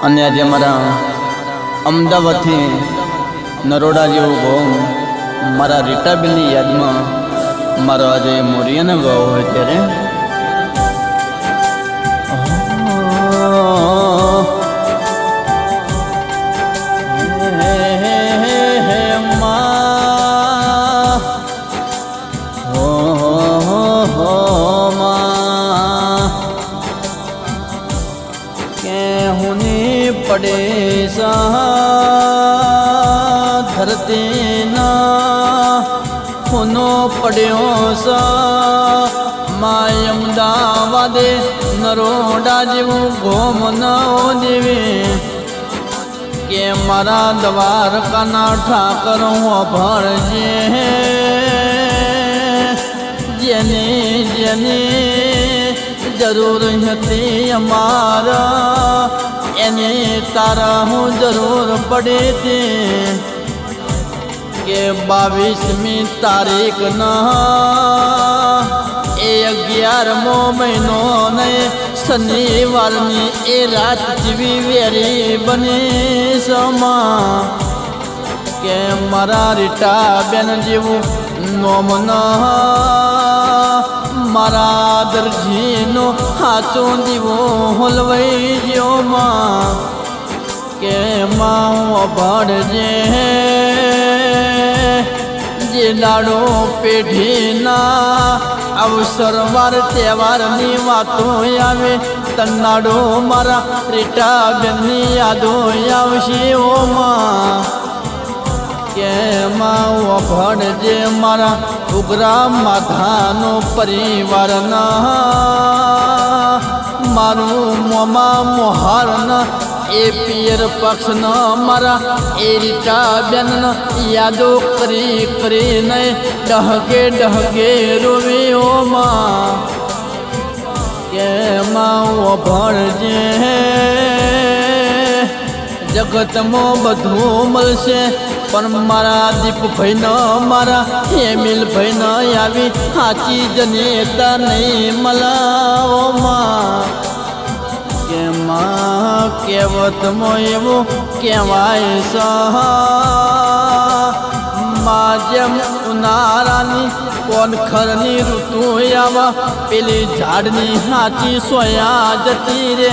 અને આજે મારા અમદાવાદથી નરોડા જેવું ગામ મારા રીટાબેનની યાદમાં મારો આજે મોરિયાનો ગાવ હોય ત્યારે पड़े सा धरती ना होनो पड़ो सा माय अमदावादे नरोड़ा जेवू गोम न देवे के मारा द्वारका ना ठाकर भरजे जेने जेने जरूर हती हमारा एने तारा हूँ जरूर पड़े थे के 22મી તારીખ ના 11મો મહિનો ને શનિવારની એ રાત જેવી વેરી બને સમા કે મારા રીટાબેન જેવું નોમ મારા દરજીનો હાચો દીવો હોલવાઈ ગયો માં કે માં ભણજે જે લાડો પેઢીના અવસર વાર તહેવારની વાતો આવે તન્નાડો મારા રીટાબેનની યાદો આવશે ઓ માં કે માં ભણજે મારા ઉગ્રા માધાનો પરિવાર ના મારું મોમા મોહારના એ પિયર પક્ષ ના મારા એ રીટાબેન યાદો કરી કરીને ડહકે રોવ્યો માં કે માં ભણજે જગતમાં બધું મળશે પણ મારા દીપભાઈ ન મારા હેમિલભાઈ ન આવી સાચી જનેતા નહીં મલાવો માં કે માં કહેવતમાં એવું કહેવાય માં જેમ ઉનાળાની કોનખરની ઋતુ આવા પેલી ઝાડની સાચી સોયા જતી રે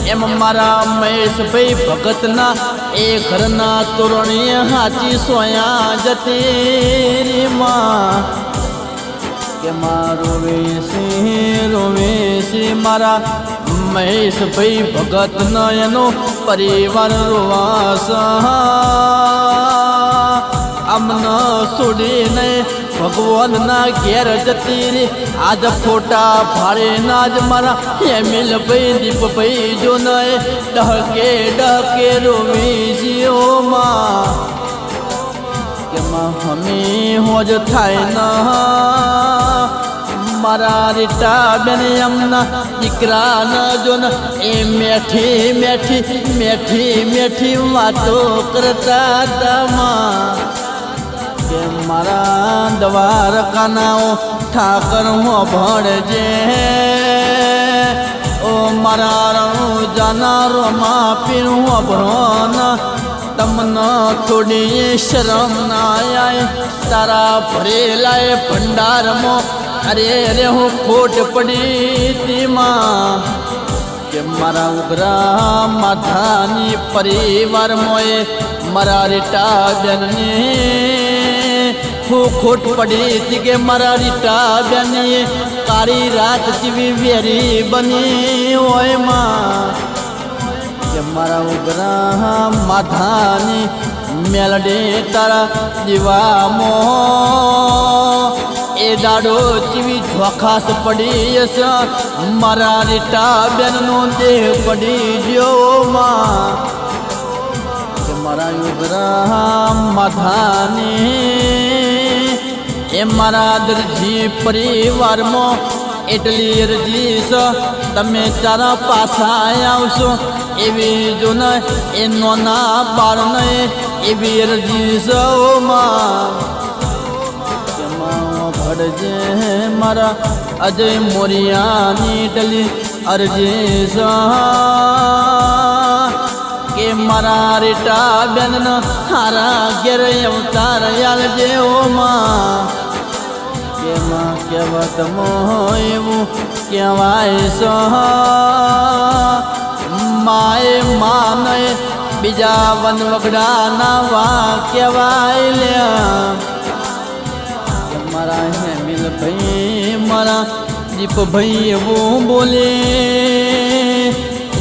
એમ મારા મહેશભાઈ ભગતના એ ઘરના તોરણીએ સાચી સોયા જતી રે માં કે મારું રોવેશી મારા મહેશભાઈ ભગત ન એનો પરિવાર રોવાસ અમને છોડીને ભગવાનના ઘેર જતી રે આજ ફોટા ભાડે ના જ મારા હેમિલભાઈ દીપભાઈ જો ન ડહકે રોવી જીઓ માં કે માં હમી હોજ થાય ના મારા રીટાબેન એમના દીકરા ન જો ને એ મેઠી વાતો કરતા હતા કે મારા દ્વારકાનાઓ ઠાકર હું ભણજે ઓ મારા રણુ જાનારો માં પીરું ભણ તમને થોડી શરમ ના આય તારા ભરેલાય ભંડારમાં અરે હું ખોટ પડી તેમાં કે મારા ઉગ્રા માથાની પરિવાર મોએ મારા રીટાબેનની હું ખોટ પડી હતી કે મારા રીટાબેનની કાળી રાત જેવી વેરી બની હોય માં કે મારા ઉગ્રા માથાની મેલડે તારા દીવામો એ દાડો જેવી ચોખાસ પડી હશે મારા રીટાબેનનો દેહ પડી ગયો માં કે મારા ઉગ્રા માથાની એ મારા દરજી પરિવારમાં એટલી અરજી છે તમે તારા પાછા આવશો એવી જો ને એ નોના બાળને એવી અરજી છે ઓ માં ભડજે મારા અજય મોરિયાની ડલી અરજી મારા રેટા બેન હારા ઘેર અવતાર આલજે ઓ માં કેમાં કહેવત એવું કહેવાય સો માએ માને બીજા વન વગડાના વા કહેવાય લ્યા મારા હેમિલ ભાઈ મારા દીપ ભાઈ એવું બોલે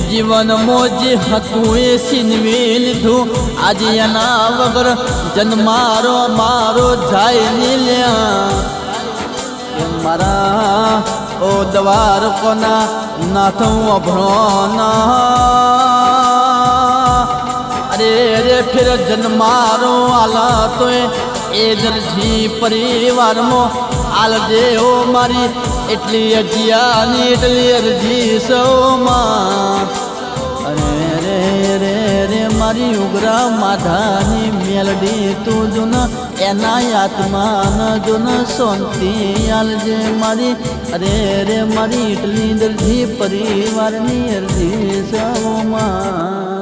જીવનમાં જે હતું એ છીનવી લીધું આજે એના વગર જન્મારો મારો જાય ની લ્યા કે મારા ઓ દ્વારકોના નાથ અભરોના અરે રે ફિર જન્મારો આલા તો એ દરજી પરિવારમાં આલજે ઓ મારી એટલી અજિયાની એટલી અરજી સૌમાં અરે રે રે રે મારી ઉગ્રા માધાની મેલડી તું જુન એના આત્માન જુન શાંતિ આલજે મારી અરે રે મારી એટલી દરજી પરિવારની અરજી સૌમાં